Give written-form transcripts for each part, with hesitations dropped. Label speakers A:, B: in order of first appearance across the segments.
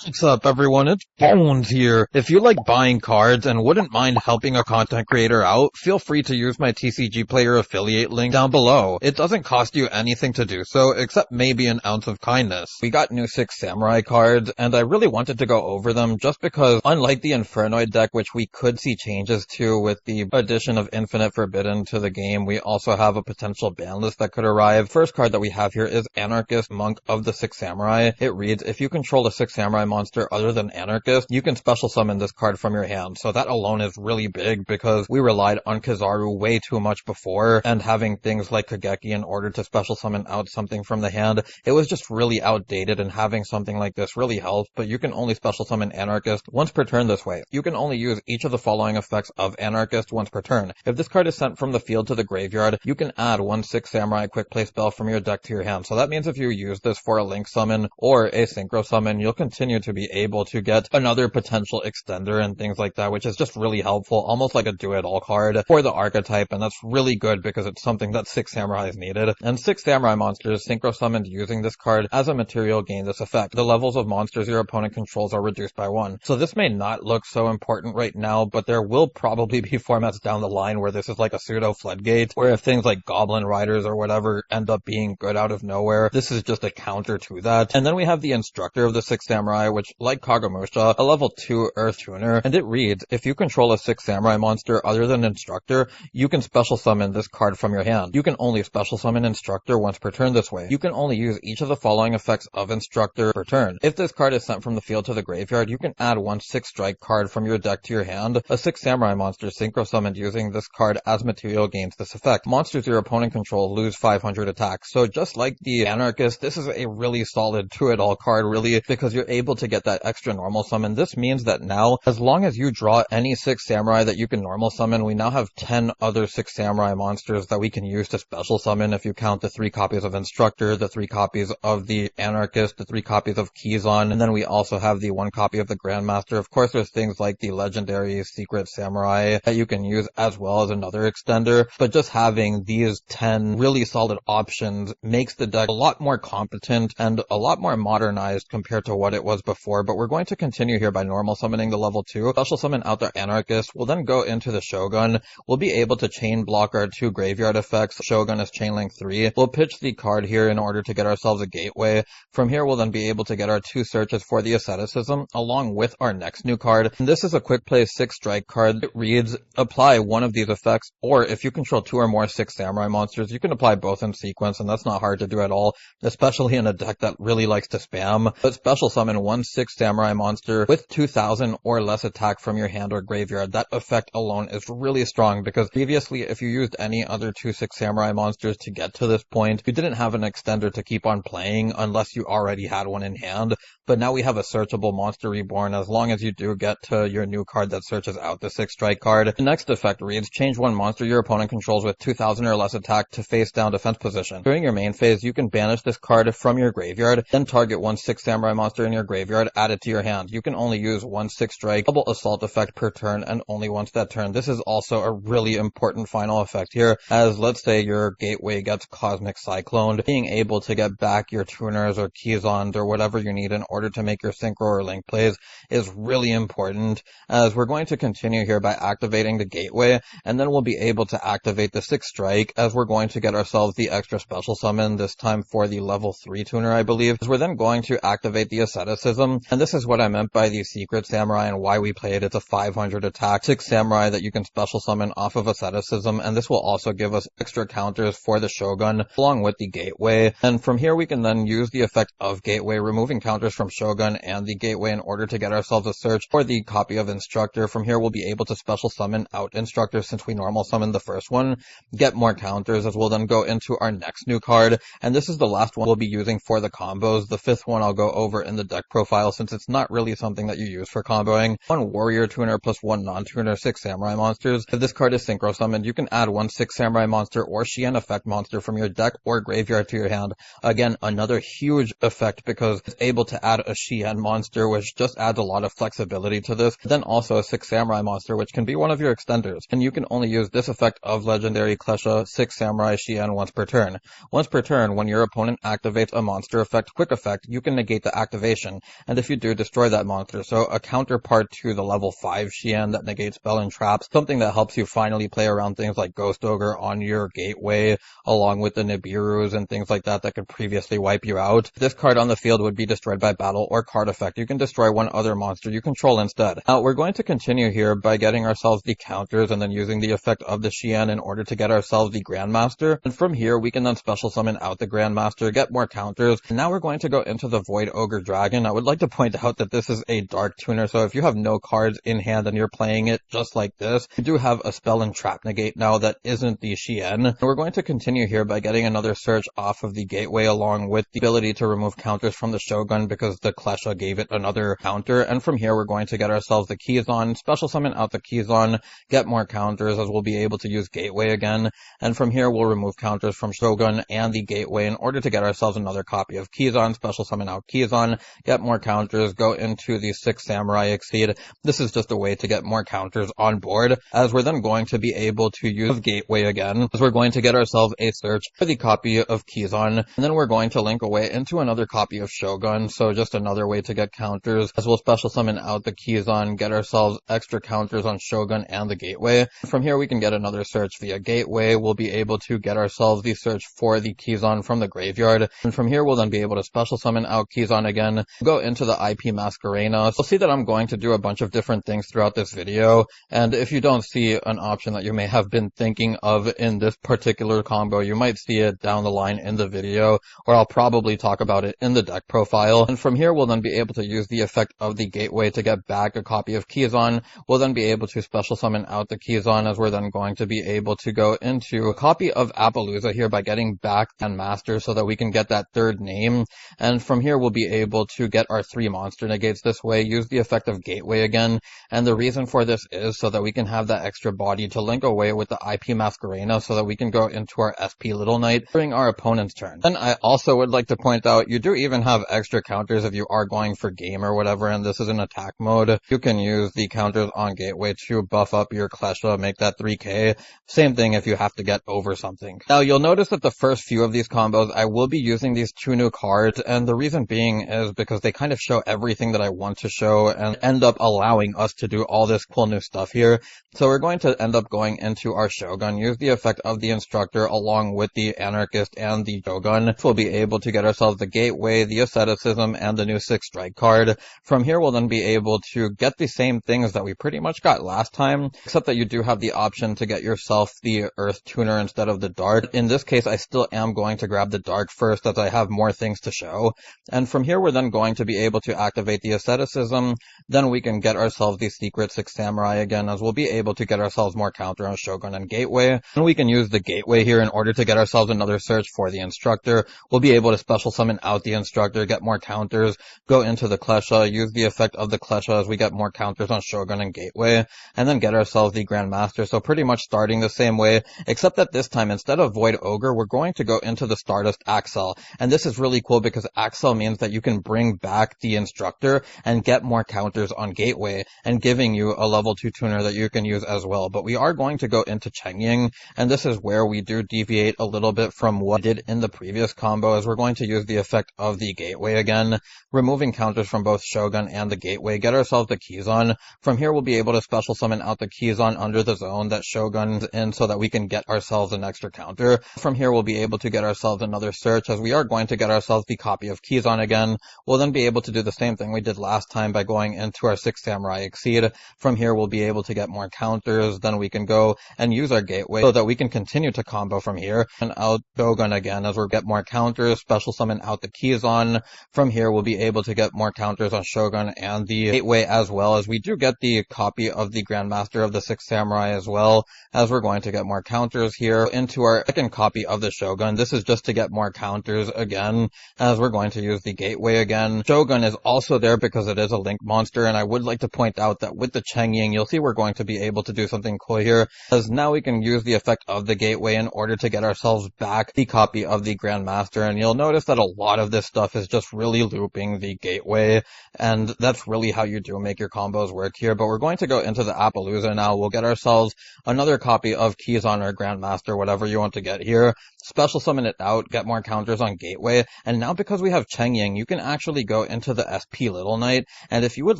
A: What's up, everyone? It's Bones here. If you like buying cards and wouldn't mind helping a content creator out, feel free to use my TCG player affiliate link down below. It doesn't cost you anything to do so, except maybe an ounce of kindness. We got new 6 Samurai cards, and I really wanted to go over them just because, unlike the Infernoid deck, which we could see changes to with the addition of Infinite Forbidden to the game, we also have a potential ban list that could arrive. First card that we have here is Anarchist Monk of the 6 Samurai. It reads, if you control a 6 Samurai monster other than Anarchist, you can special summon this card from your hand. So that alone is really big because we relied on Kizaru way too much before, and having things like Kageki in order to special summon out something from the hand, it was just really outdated, and having something like this really helps, but you can only special summon Anarchist once per turn this way. You can only use each of the following effects of Anarchist once per turn. If this card is sent from the field to the graveyard, you can add one 6 Samurai quick play spell from your deck to your hand. So that means if you use this for a Link summon or a Synchro summon, you'll continue to be able to get another potential extender and things like that, which is just really helpful, almost like a do-it-all card for the archetype, and that's really good because it's something that 6 Samurais needed. And 6 Samurai monsters Synchro summoned using this card as a material gain this effect. The levels of monsters your opponent controls are reduced by 1. So this may not look so important right now, but there will probably be formats down the line where this is like a pseudo floodgate, where if things like Goblin Riders or whatever end up being good out of nowhere, this is just a counter to that. And then we have the Instructor of the 6 Samurai, which, like Kagemusha, a level 2 Earth Tuner, and it reads, if you control a 6 Samurai monster other than Instructor, you can special summon this card from your hand. You can only special summon Instructor once per turn this way. You can only use each of the following effects of Instructor per turn. If this card is sent from the field to the graveyard, you can add one 6 strike card from your deck to your hand. A 6 Samurai monster Synchro summoned using this card as material gains this effect. Monsters your opponent controls lose 500 attack. So just like the Anarchist, this is a really solid do-it-all card, really, because you're able to get that extra normal summon. This means that now, as long as you draw any 6 Samurai that you can normal summon, we now have 10 other 6 Samurai monsters that we can use to special summon if you count the 3 copies of Instructor, the 3 copies of the Anarchist, the 3 copies of Kizan, and then we also have the 1 copy of the Grandmaster. Of course, there's things like the legendary Secret Samurai that you can use as well as another extender, but just having these 10 really solid options makes the deck a lot more competent and a lot more modernized compared to what it was before. But we're going to continue here by normal summoning the level 2, special summon out the Anarchist. We'll then go into the Shogun. We'll be able to chain block our 2 graveyard effects. Shogun is chain link 3. We'll pitch the card here in order to get ourselves a gateway. From here, we'll then be able to get our 2 searches for the Asceticism along with our next new card. And this is a quick play 6 strike card. It reads, apply one of these effects, or if you control 2 or more 6 Samurai monsters, you can apply both in sequence, and that's not hard to do at all, especially in a deck that really likes to spam. But special summon one 6 Samurai monster with 2000 or less attack from your hand or graveyard. That effect alone is really strong because previously, if you used any other 2 6 Samurai monsters to get to this point, you didn't have an extender to keep on playing unless you already had one in hand. But now we have a searchable monster reborn as long as you do get to your new card that searches out the 6 strike card. The next effect reads, change one monster your opponent controls with 2000 or less attack to face down defense position. During your main phase, you can banish this card from your graveyard, then target one 6 Samurai monster in your graveyard, add it to your hand. You can only use one 6 strike double assault effect per turn and only once that turn. This is also a really important final effect here, as let's say your gateway gets Cosmic Cycloned, being able to get back your tuners or Kizons or whatever you need in order to make your Synchro or Link plays is really important, as we're going to continue here by activating the gateway, and then we'll be able to activate the 6 strike as we're going to get ourselves the extra special summon, this time for the level 3 tuner, I believe, as we're then going to activate the Asceticism. And this is what I meant by the Secret Samurai and why we played. It's a 500 attack 6 Samurai that you can special summon off of Asceticism, and this will also give us extra counters for the Shogun along with the gateway. And from here we can then use the effect of gateway, removing counters from Shogun and the gateway in order to get ourselves a search for the copy of Instructor. From here we'll be able to special summon out Instructor since we normal summoned the first one, get more counters, as we'll then go into our next new card. And this is the last one we'll be using for the combos. The 5th one I'll go over in the deck profile since it's not really something that you use for comboing. One warrior tuner plus one non-tuner 6 Samurai monsters. If this card is Synchro summoned, you can add one 6 Samurai monster or Shien effect monster from your deck or graveyard to your hand. Again, another huge effect because it's able to add a Shien monster, which just adds a lot of flexibility to this. Then also a 6 Samurai monster, which can be one of your extenders. And you can only use this effect of legendary Klesha 6 Samurai Shien once per turn. Once per turn, when your opponent activates a monster effect quick effect, you can negate the activation. and if you do, destroy that monster. So a counterpart to the level 5 Xian that negates spell and traps, something that helps you finally play around things like Ghost Ogre on your gateway, along with the Nibiru's and things like that could previously wipe you out. This card on the field would be destroyed by battle or card effect. You can destroy one other monster you control instead. Now, we're going to continue here by getting ourselves the counters and then using the effect of the Xian in order to get ourselves the Grandmaster. And from here, we can then special summon out the Grandmaster, get more counters. And now we're going to go into the Void Ogre Dragon. I would like to point out that this is a Dark Tuner, so if you have no cards in hand and you're playing it just like this, you do have a spell and trap negate now that isn't the Xian. And we're going to continue here by getting another search off of the gateway along with the ability to remove counters from the Shogun because the Klesha gave it another counter. And from here, we're going to get ourselves the Kizon, special summon out the Kizon, get more counters as we'll be able to use gateway again. And from here, we'll remove counters from Shogun and the gateway in order to get ourselves another copy of Kizon, special summon out Kizon, get more counters, go into the 6 Samurai Exceed. This is just a way to get more counters on board, as we're then going to be able to use gateway again, as we're going to get ourselves a search for the copy of Kizon, and then we're going to link away into another copy of Shogun, so just another way to get counters, as we'll special summon out the Kizon, get ourselves extra counters on Shogun and the gateway. From here we can get another search via gateway, we'll be able to get ourselves the search for the Kizon from the graveyard, and from here we'll then be able to special summon out Kizon again, go into the IP Masquerena. So you'll see that I'm going to do a bunch of different things throughout this video, and if you don't see an option that you may have been thinking of in this particular combo, you might see it down the line in the video, or I'll probably talk about it in the deck profile. And from here we'll then be able to use the effect of the gateway to get back a copy of Kizon. We'll then be able to special summon out the Kizon, as we're then going to be able to go into a copy of Appaloosa here by getting back Grandmaster so that we can get that third name. And from here we'll be able to get our 3 monster negates this way, use the effect of gateway again, and the reason for this is so that we can have that extra body to link away with the IP Masquerena so that we can go into our SP Little Knight during our opponent's turn. And I also would like to point out, you do even have extra counters if you are going for game or whatever, and this is in attack mode. You can use the counters on gateway to buff up your Klesha, make that 3k. Same thing if you have to get over something. Now you'll notice that the first few of these combos, I will be using these 2 new cards, and the reason being is because they kind of show everything that I want to show and end up allowing us to do all this cool new stuff here. So we're going to end up going into our Shogun, use the effect of the Instructor along with the Anarchist and the Shogun. We'll be able to get ourselves the Gateway, the Asceticism, and the new 6 Strike card. From here we'll then be able to get the same things that we pretty much got last time, except that you do have the option to get yourself the Earth Tuner instead of the Dark. In this case I still am going to grab the Dark first as I have more things to show. And from here we're then going to be able to activate the Asceticism, then we can get ourselves the Secret 6 Samurai again, as we'll be able to get ourselves more counter on Shogun and Gateway. And we can use the Gateway here in order to get ourselves another search for the Instructor. We'll be able to special summon out the Instructor, get more counters, go into the Klesha, use the effect of the Klesha as we get more counters on Shogun and Gateway, and then get ourselves the Grandmaster. So pretty much starting the same way, except that this time instead of Void Ogre, we're going to go into the Stardust Axel. And this is really cool because Axel means that you can bring back the Instructor and get more counters on Gateway, and giving you a level 2 tuner that you can use as well. But we are going to go into Chengying, and this is where we do deviate a little bit from what we did in the previous combo, as we're going to use the effect of the Gateway again, removing counters from both Shogun and the Gateway, get ourselves the Kizon. From here we'll be able to special summon out the Kizon under the zone that Shogun's in so that we can get ourselves an extra counter. From here we'll be able to get ourselves another search, as we are going to get ourselves the copy of Kizon again. We'll then be able to do the same thing we did last time by going into our 6 Samurai Exceed. From here we'll be able to get more counters, then we can go and use our Gateway so that we can continue to combo from here. And out Shogun again as we'll get more counters, special summon out the Kizon. From here we'll be able to get more counters on Shogun and the Gateway, as well as we do get the copy of the Grandmaster of the 6 Samurai as well, as we're going to get more counters here into our second copy of the Shogun. This is just to get more counters again, as we're going to use the Gateway again. Shogun is also there because it is a link monster, and I would like to point out that with the Chengying, you'll see we're going to be able to do something cool here, as now we can use the effect of the Gateway in order to get ourselves back the copy of the Grandmaster. And you'll notice that a lot of this stuff is just really looping the Gateway, and that's really how you do make your combos work here. But we're going to go into the Appaloosa now. We'll get ourselves another copy of Kizon or Grandmaster, whatever you want to get here. Special summon it out, get more counters on Gateway, and now because we have Chengying, you can actually go go into the SP Little Knight, and if you would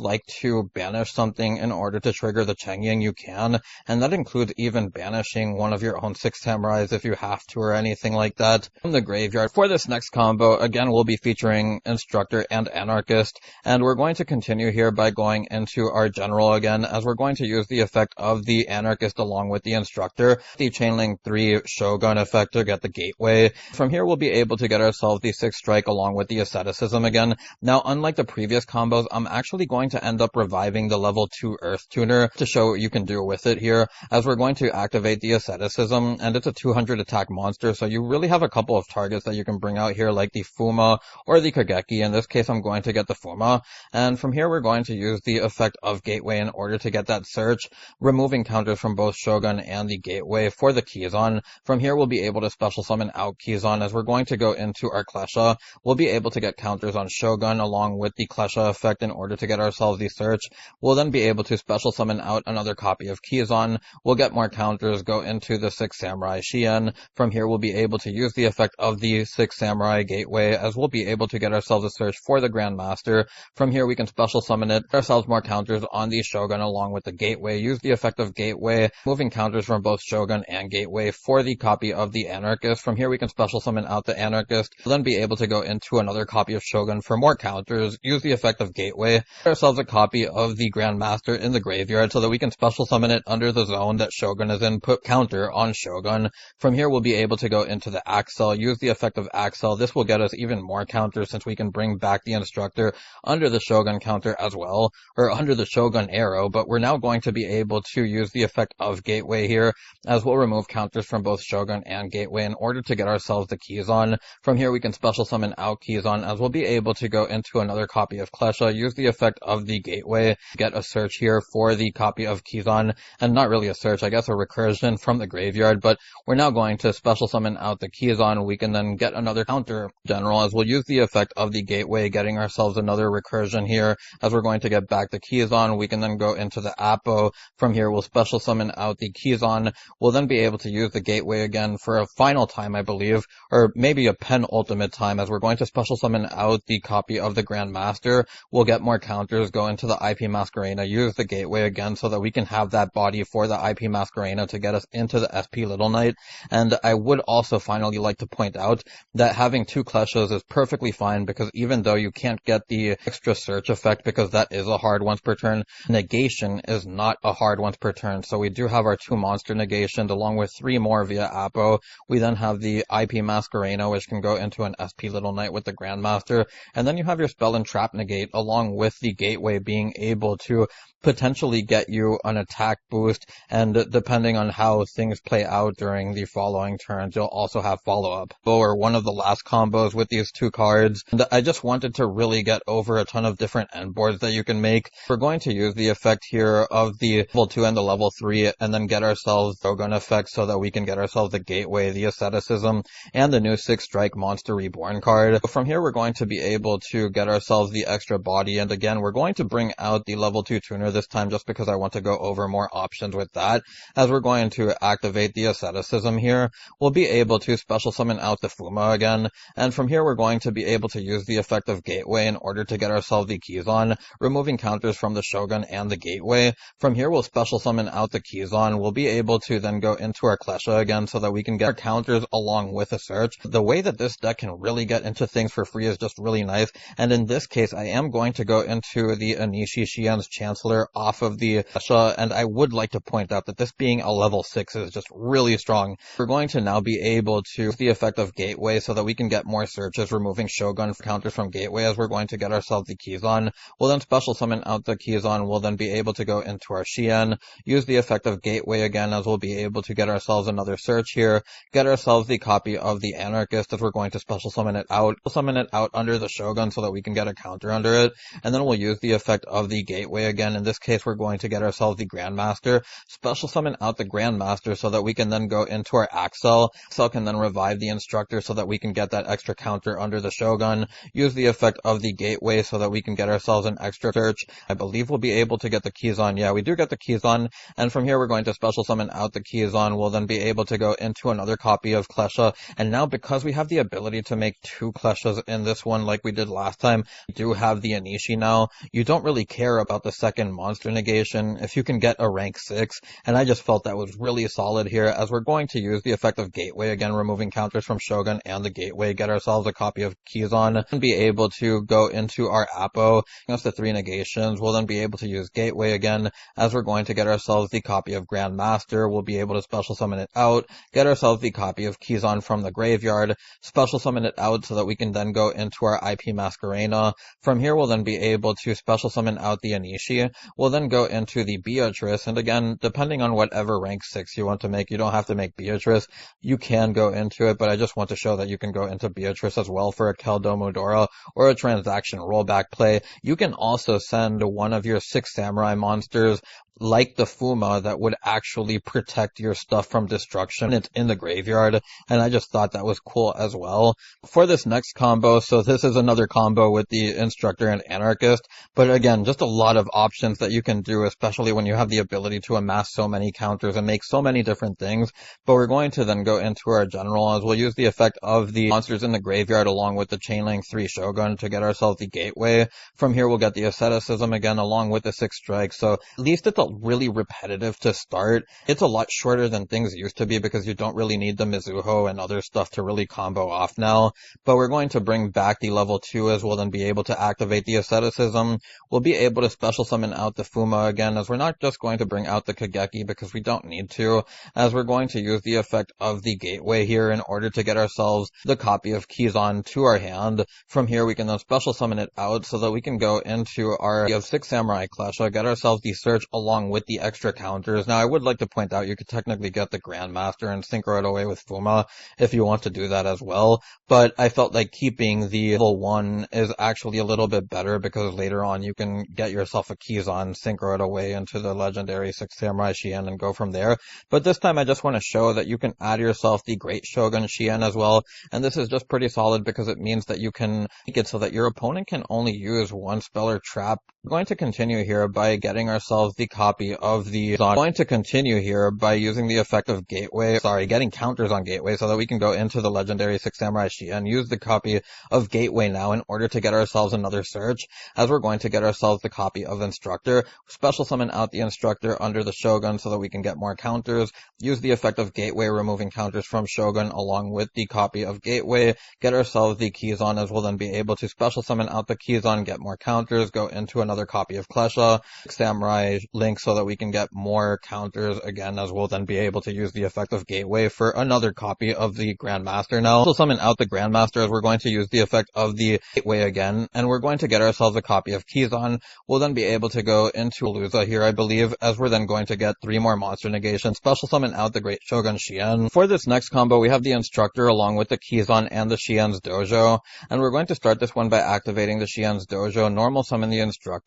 A: like to banish something in order to trigger the Chengying, you can, and that includes even banishing one of your own 6 samurais if you have to or anything like that from the graveyard. For this next combo, again, we'll be featuring Instructor and Anarchist, and we're going to continue here by going into our General again, as we're going to use the effect of the Anarchist along with the Instructor, the Chainlink 3 Shogun effect to get the Gateway. From here, we'll be able to get ourselves the 6 strike along with the Asceticism again. Now, unlike the previous combos, I'm actually going to end up reviving the level 2 Earth Tuner to show what you can do with it here, as we're going to activate the Asceticism, and it's a 200 attack monster, so you really have a couple of targets that you can bring out here, like the Fuma or the Kageki. In this case, I'm going to get the Fuma, and from here, we're going to use the effect of Gateway in order to get that search, removing counters from both Shogun and the Gateway for the Kizon. From here, we'll be able to special summon out Kizon, as we're going to go into our Klesha. We'll be able to get counters on Shogun along with the Klesha effect in order to get ourselves the search. We'll then be able to special summon out another copy of Kizon. We'll get more counters, go into the 6 Samurai Shien. From here, we'll be able to use the effect of the 6 Samurai Gateway, as we'll be able to get ourselves a search for the Grandmaster. From here, we can special summon it, get ourselves more counters on the Shogun along with the Gateway, use the effect of Gateway, moving counters from both Shogun and Gateway for the copy of the Anarchist. From here, we can special summon out the Anarchist, we'll then be able to go into another copy of Shogun for more counters, use the effect of Gateway, get ourselves a copy of the Grandmaster in the graveyard so that we can special summon it under the zone that Shogun is in, put counter on Shogun. From here, we'll be able to go into the Axel, use the effect of Axel. This will get us even more counters since we can bring back the Instructor under the Shogun counter as well, or under the Shogun arrow, but we're now going to be able to use the effect of Gateway here, as we'll remove counters from both Shogun and Gateway in order to get ourselves the Kizon. From here, we can special summon out Kizon, as we'll be able to go into another copy of Klesha, use the effect of the Gateway, get a search here for the copy of Kizon, and not really a search, I guess a recursion from the graveyard, but we're now going to special summon out the Kizon. We can then get another counter General, as we'll use the effect of the Gateway, getting ourselves another recursion here, as we're going to get back the Kizon. We can then go into the Apo. From here, we'll special summon out the Kizon. We'll then be able to use the Gateway again for a final time, I believe, or maybe a penultimate time, as we're going to special summon out the copy of the Grandmaster. We'll get more counters, go into the IP Masquerena, use the Gateway again so that we can have that body for the IP Masquerena to get us into the SP Little Knight. And I would also finally like to point out that having 2 Kleshas is perfectly fine, because even though you can't get the extra search effect because that is a hard once per turn, negation is not a hard once per turn. So we do have our 2 monster negations along with 3 more via Apo. We then have the IP Masquerena, which can go into an SP Little Knight with the Grandmaster, and then you have your Spell and Trap negate along with the Gateway being able to potentially get you an attack boost, and depending on how things play out during the following turns, you'll also have follow-up. Or one of the last combos with these 2 cards, and I just wanted to really get over a ton of different end boards that you can make. We're going to use the effect here of the level 2 and the level 3, and then get ourselves Shogun effect so that we can get ourselves the Gateway, the Asceticism, and the new 6 strike Monster Reborn card. From here, we're going to be able to get ourselves the extra body, and again, we're going to bring out the level 2 tuner this time just because I want to go over more options with that. As we're going to activate the Asceticism here, we'll be able to special summon out the Fuma again, and from here we're going to be able to use the effect of Gateway in order to get ourselves the Kizon, removing counters from the Shogun and the Gateway. From here we'll special summon out the Kizon. We'll be able to then go into our Klesha again so that we can get our counters along with a search. The way that this deck can really get into things for free is just really nice, and in this case I am going to go into the Anishi Shien's Chancellor off of the Klesha, and I would like to point out that this being a level 6 is just really strong. We're going to now be able to use the effect of Gateway so that we can get more searches, removing Shogun counters from Gateway, as we're going to get ourselves the Kizon. We'll then special summon out the Kizon. We'll then be able to go into our Shien, use the effect of Gateway again, as we'll be able to get ourselves another search here, get ourselves the copy of the Anarchist, as we're going to special summon it out. We'll summon it out under the Shogun so that we can get a counter under it, and then we'll use the effect of the Gateway again. In this case, we're going to get ourselves the Grandmaster, special summon out the Grandmaster so that we can then go into our Axel. Axel can then revive the Instructor so that we can get that extra counter under the Shogun, use the effect of the Gateway so that we can get ourselves an extra search. I believe we'll be able to get the Kizon. Yeah, we do get the Kizon, and from here we're going to special summon out the Kizon. We'll then be able to go into another copy of Klesha, and now because we have the ability to make 2 Kleshas in this one like we did last last time. You do have the Anishi now. You don't really care about the second monster negation if you can get a rank 6, and I just felt that was really solid here, as we're going to use the effect of Gateway again, removing counters from Shogun and the Gateway, get ourselves a copy of Kizon, and be able to go into our Appo. Against the 3 negations, we'll then be able to use Gateway again, as we're going to get ourselves the copy of Grandmaster. We'll be able to special summon it out, get ourselves the copy of Kizon from the graveyard, special summon it out so that we can then go into our IP Masquerena. From here, we'll then be able to special summon out the Anishi. We'll then go into the Beatrice, and again, depending on whatever rank 6 you want to make, you don't have to make Beatrice. You can go into it, but I just want to show that you can go into Beatrice as well for a Keldomudora or a transaction rollback play. You can also send one of your 6 samurai monsters, like the Fuma, that would actually protect your stuff from destruction. It's in the graveyard, and I just thought that was cool as well. For this next combo, so this is another combo with the Instructor and Anarchist, but again, just a lot of options that you can do, especially when you have the ability to amass so many counters and make so many different things. But we're going to then go into our general, as we'll use the effect of the monsters in the graveyard along with the Chainlink 3 Shogun to get ourselves the Gateway. From here, we'll get the Asceticism again along with the 6 Strike, so at least it's really repetitive to start. It's a lot shorter than things used to be because you don't really need the Mizuho and other stuff to really combo off now. But we're going to bring back the level 2, as we'll then be able to activate the Asceticism. We'll be able to special summon out the Fuma again, as we're not just going to bring out the Kageki because we don't need to, as we're going to use the effect of the Gateway here in order to get ourselves the copy of Kizon to our hand. From here, we can then special summon it out so that we can go into our 6 Samurai Klesha, get ourselves the Search along with the extra counters. Now, I would like to point out you could technically get the Grandmaster and synchro it away with Fuma if you want to do that as well, but I felt like keeping the level 1 is actually a little bit better because later on you can get yourself a Kizon, synchro it away into the legendary 6 Samurai Shien and go from there. But this time I just want to show that you can add yourself the Great Shogun Shien as well, and this is just pretty solid because it means that you can make it so that your opponent can only use 1 spell or trap. We're going to continue here by getting ourselves the copy of the Kizon. We're going to continue here by using the effect of Gateway, getting counters on Gateway so that we can go into the legendary 6 Samurai Shien, use the copy of Gateway now in order to get ourselves another search, as we're going to get ourselves the copy of Instructor, special summon out the Instructor under the Shogun so that we can get more counters, use the effect of Gateway, removing counters from Shogun along with the copy of Gateway, get ourselves the Kizon, as we'll then be able to special summon out the Kizon, get more counters, go into another copy of Klesha, Samurai Link so that we can get more counters again, as we'll then be able to use the effect of Gateway for another copy of the Grandmaster. Now, we'll summon out the Grandmaster, as we're going to use the effect of the Gateway again, and we're going to get ourselves a copy of Kizon. We'll then be able to go into Aluza here, I believe, as we're then going to get 3 more monster negations, special summon out the Great Shogun Shien. For this next combo, we have the Instructor along with the Kizon and the Shien's Dojo, and we're going to start this one by activating the Shien's Dojo, normal summon the Instructor,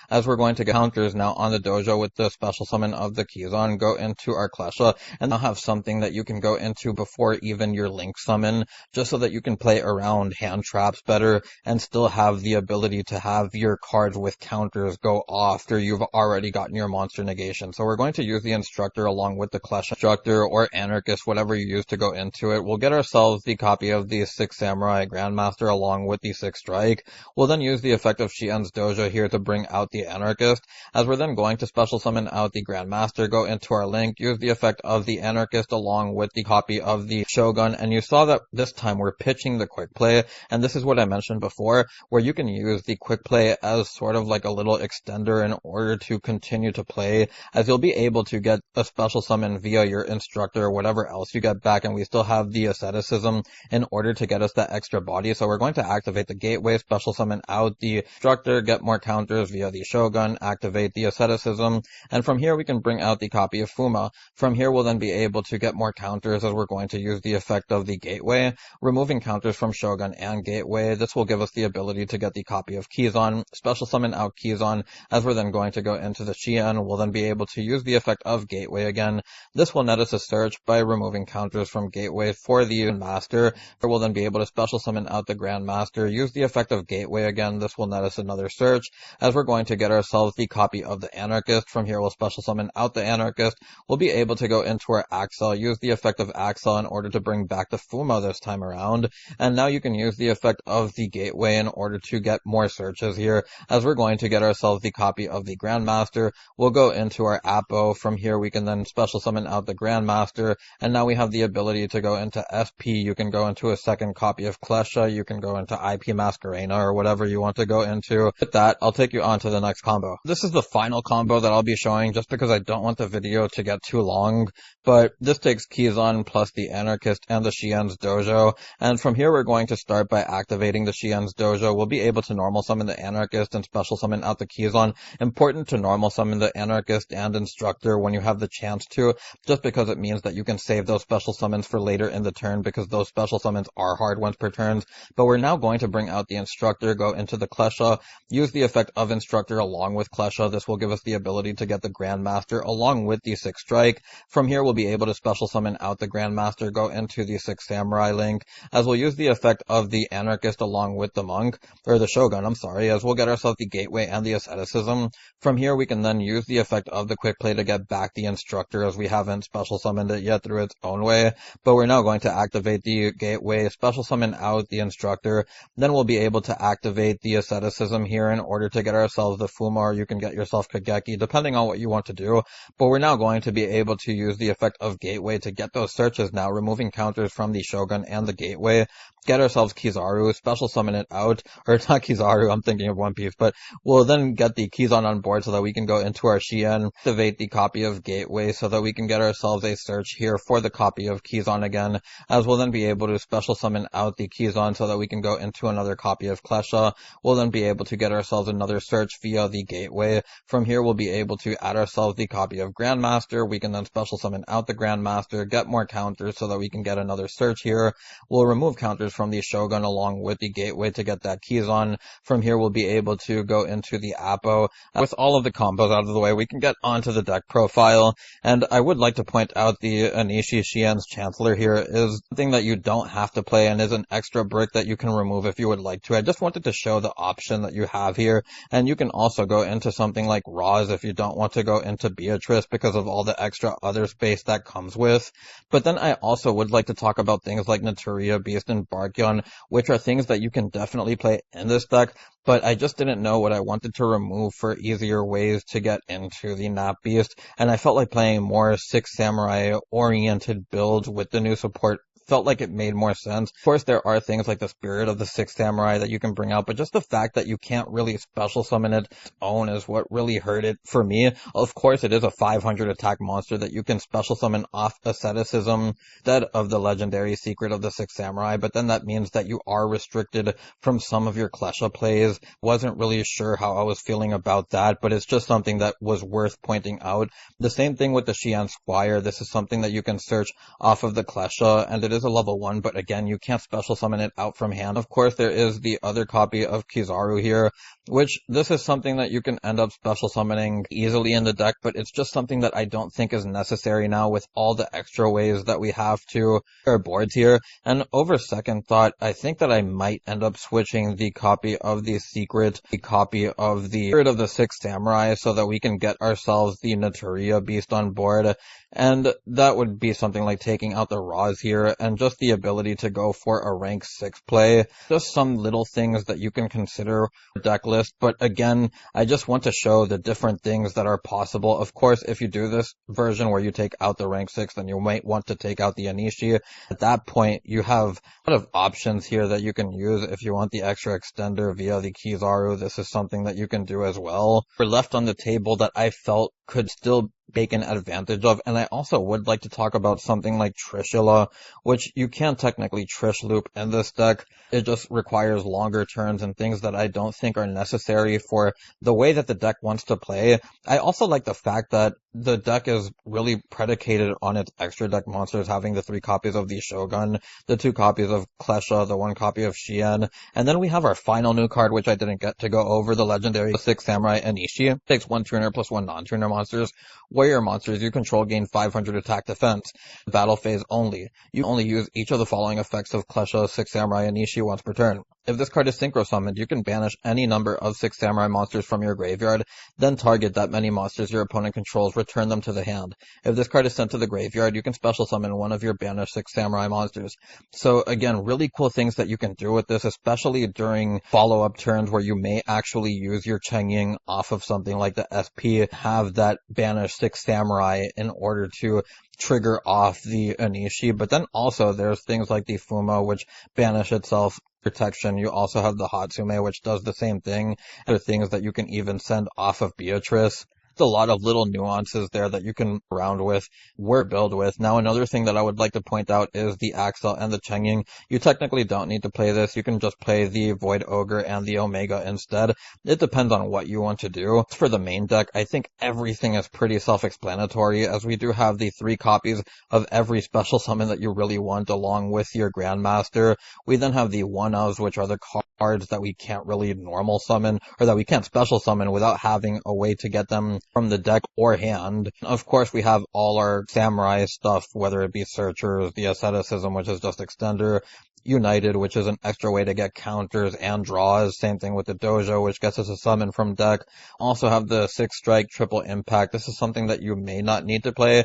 A: as we're going to get counters now on the Dojo with the special summon of the Kizon, go into our Klesha, and they'll have something that you can go into before even your Link summon, just so that you can play around hand traps better and still have the ability to have your cards with counters go off after you've already gotten your monster negation. So we're going to use the Instructor along with the Klesha Instructor or Anarchist, whatever you use to go into it. We'll get ourselves the copy of the 6 Samurai Grandmaster along with the 6 Strike. We'll then use the effect of Shien's Dojo here to bring out the Anarchist, as we're then going to special summon out the Grandmaster, go into our Link, use the effect of the Anarchist along with the copy of the Shogun, and you saw that this time we're pitching the quick play, and this is what I mentioned before, where you can use the quick play as sort of like a little extender in order to continue to play, as you'll be able to get a special summon via your Instructor or whatever else you get back, and we still have the Asceticism in order to get us that extra body. So we're going to activate the Gateway, special summon out the Instructor, get more counters via the Shogun, activate the Asceticism, and from here we can bring out the copy of Fuma. From here we'll then be able to get more counters, as we're going to use the effect of the Gateway, removing counters from Shogun and Gateway. This will give us the ability to get the copy of Kizon, special summon out Kizon, as we're then going to go into the Shien. We'll then be able to use the effect of Gateway again. This will net us a search by removing counters from Gateway for the Master. We'll then be able to special summon out the Grandmaster, use the effect of Gateway again. This will net us another search, as we're going to get ourselves the copy of the Anarchist. From here, we'll special summon out the Anarchist. We'll be able to go into our Axel, use the effect of Axel in order to bring back the Fuma this time around. And now you can use the effect of the Gateway in order to get more searches here, as we're going to get ourselves the copy of the Grandmaster. We'll go into our Apo. From here, we can then special summon out the Grandmaster, and now we have the ability to go into SP. You can go into a second copy of Klesha, you can go into IP Masquerena, or whatever you want to go into. With that, I'll take you on to the next combo. This is the final combo that I'll be showing, just because I don't want the video to get too long, but this takes Kizon plus the Anarchist and the Shien's Dojo, and from here we're going to start by activating the Shien's Dojo. We'll be able to normal summon the Anarchist and special summon out the Kizon. Important to normal summon the Anarchist and Instructor when you have the chance to, just because it means that you can save those special summons for later in the turn, because those special summons are hard once per turn. But we're now going to bring out the Instructor, go into the Klesha, use the effect of Instructor along with Klesha. This will give us the ability to get the Grandmaster along with the 6 Strike. From here, we'll be able to special summon out the Grandmaster, go into the 6 Samurai link, as we'll use the effect of the Anarchist along with the Monk, or the Shogun, I'm sorry, as we'll get ourselves the Gateway and the Asceticism. From here, we can then use the effect of the Quick Play to get back the Instructor, as we haven't special summoned it yet through its own way, but we're now going to activate the Gateway, special summon out the Instructor, then we'll be able to activate the Asceticism here in order to get ourselves the Fuma, or you can get yourself Kageki, depending on what you want to do, but we're now going to be able to use the effect of Gateway to get those searches now, removing counters from the Shogun and the Gateway, get ourselves Kizaru, special summon it out, or not Kizaru, I'm thinking of One Piece, but we'll then get the Kizon on board so that we can go into our Shien, activate the copy of Gateway so that we can get ourselves a search here for the copy of Kizon again, as we'll then be able to special summon out the Kizon so that we can go into another copy of Klesha. We'll then be able to get ourselves another search via the Gateway. From here, we'll be able to add ourselves the copy of Grandmaster. We can then special summon out the Grandmaster, get more counters so that we can get another search here. We'll remove counters from the Shogun along with the Gateway to get that Kizon. From here, we'll be able to go into the Apo. With all of the combos out of the way, we can get onto the deck profile, and I would like to point out the Anishi Shien's Chancellor here is something that you don't have to play and is an extra brick that you can remove if you would like to. I just wanted to show the option that you have here, and you can also go into something like Roz if you don't want to go into Beatrice because of all the extra other space that comes with. But then I also would like to talk about things like Naturia, Beast, and Barkyon, which are things that you can definitely play in this deck, but I just didn't know what I wanted to remove for easier ways to get into the Nap Beast, and I felt like playing more 6 Samurai oriented builds with the new support felt like it made more sense. Of course, there are things like the Spirit of the 6 Samurai that you can bring out, but just the fact that you can't really special summon its own is what really hurt it for me. Of course, it is a 500 attack monster that you can special summon off Asceticism instead of the legendary Secret of the 6 Samurai, but then that means that you are restricted from some of your Klesha plays. Wasn't really sure how I was feeling about that, but it's just something that was worth pointing out. The same thing with the Xian Squire. This is something that you can search off of the Klesha, and it is a level 1, but again, you can't special summon it out from hand. Of course, there is the other copy of Kizaru here, which this is something that you can end up special summoning easily in the deck, but it's just something that I don't think is necessary now with all the extra ways that we have to our boards here. And over second thought, I think that I might end up switching the copy of the Secret, the copy of the Spirit of the 6 Samurai, so that we can get ourselves the Naturia Beast on board. And that would be something like taking out the Roz here, and just the ability to go for a rank 6 play. Just some little things that you can consider deck list, but again, I just want to show the different things that are possible. Of course, if you do this version where you take out the rank 6, then you might want to take out the Anishi. At that point, you have a lot of options here that you can use. If you want the extra extender via the Kizaru, this is something that you can do as well. We're left on the table that I felt could still take an advantage of, and I also would like to talk about something like Trishula, which you can technically Trish loop in this deck. It just requires longer turns and things that I don't think are necessary for the way that the deck wants to play. I also like the fact that the deck is really predicated on its extra deck monsters having the 3 copies of the Shogun, the 2 copies of Klesha, the 1 copy of Shien, and then we have our final new card, which I didn't get to go over, the legendary 6 Samurai Anishi. It takes 1 tuner plus 1 non-tuner monsters. Warrior monsters you control gain 500 attack defense. Battle phase only. You only use each of the following effects of Klesha 6 Samurai Anishi once per turn. If this card is synchro summoned, you can banish any number of 6 samurai monsters from your graveyard, then target that many monsters your opponent controls, return them to the hand. If this card is sent to the graveyard, you can special summon one of your banished 6 samurai monsters. So again, really cool things that you can do with this, especially during follow-up turns where you may actually use your Chengying off of something like the SP, have that banished 6 samurai in order to trigger off the Anishi. But then also there's things like the Fuma, which banish itself protection. You also have the Hatsume, which does the same thing. There are things that you can even send off of Beatrice. There's a lot of little nuances there that you can round with, build with. Now, another thing that I would like to point out is the Axel and the Chengying. You technically don't need to play this. You can just play the Void Ogre and the Omega instead. It depends on what you want to do. For the main deck, I think everything is pretty self-explanatory, as we do have the 3 copies of every special summon that you really want along with your Grandmaster. We then have the one-ofs, which are the cards that we can't really normal summon, or that we can't special summon without having a way to get them from the deck or hand. Of course, we have all our samurai stuff, whether it be Searchers, the Asceticism, which is just Extender, United, which is an extra way to get counters and draws. Same thing with the Dojo, which gets us a summon from deck. Also have the 6 strike triple impact. This is something that you may not need to play.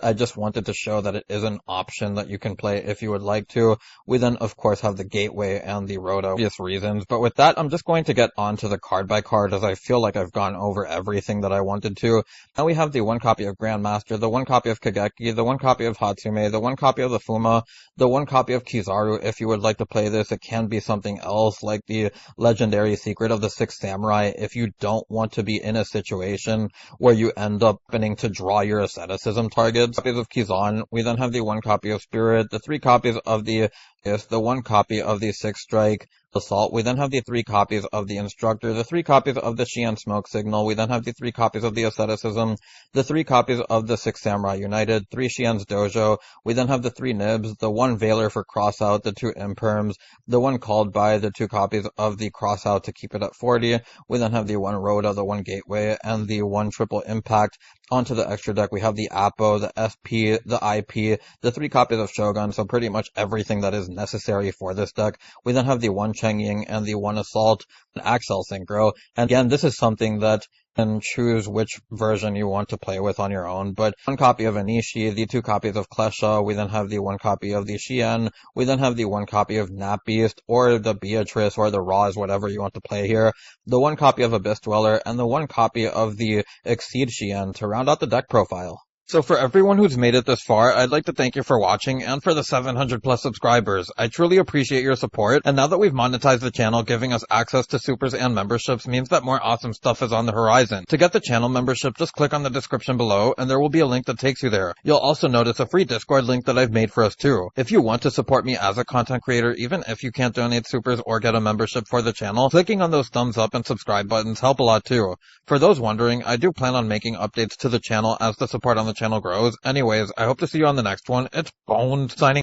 A: I just wanted to show that it is an option that you can play if you would like to. We then, of course, have the Gateway and the Roto, for obvious reasons. But with that, I'm just going to get on to the card by card, as I feel like I've gone over everything that I wanted to. Now we have the 1 copy of Grandmaster, the 1 copy of Kageki, the 1 copy of Hatsume, the 1 copy of the Fuma, the 1 copy of Kizaru. If you would like to play this, it can be something else, like the Legendary Secret of the 6 Samurai, if you don't want to be in a situation where you end up happening to draw your Asceticism targets. Copies of Kizan. We then have the 1 copy of Spirit, the 3 copies of the 1 copy of the 6 strike Assault. We then have the 3 copies of the Instructor, the 3 copies of the Xian Smoke Signal. We then have the 3 copies of the Asceticism, the 3 copies of the 6 Samurai United, 3 Xian's Dojo. We then have the 3 Nibs, the 1 Veiler for Crossout, the 2 Imperms, the 1 Called By, the 2 copies of the Crossout to keep it at 40. We then have the 1 Rhoda, the 1 Gateway, and the 1 Triple Impact. Onto the extra deck, we have the Apo, the SP, the IP, the 3 copies of Shogun, so pretty much everything that is necessary for this deck. We then have the 1 Chengying and the 1 Assault and Axel Synchro. And again, this is something that and choose which version you want to play with on your own. But 1 copy of Anishi, the 2 copies of Klesha, we then have the 1 copy of the Xian, we then have the 1 copy of Nap Beast, or the Beatrice, or the Roz, whatever you want to play here, the 1 copy of Abyss Dweller, and the 1 copy of the Exceed Xian to round out the deck profile. So for everyone who's made it this far, I'd like to thank you for watching, and for the 700 plus subscribers. I truly appreciate your support, and now that we've monetized the channel, giving us access to supers and memberships means that more awesome stuff is on the horizon. To get the channel membership, just click on the description below, and there will be a link that takes you there. You'll also notice a free Discord link that I've made for us too. If you want to support me as a content creator, even if you can't donate supers or get a membership for the channel, clicking on those thumbs up and subscribe buttons help a lot too. For those wondering, I do plan on making updates to the channel as the support on the channel grows. Anyways, I hope to see you on the next one. It's Bones signing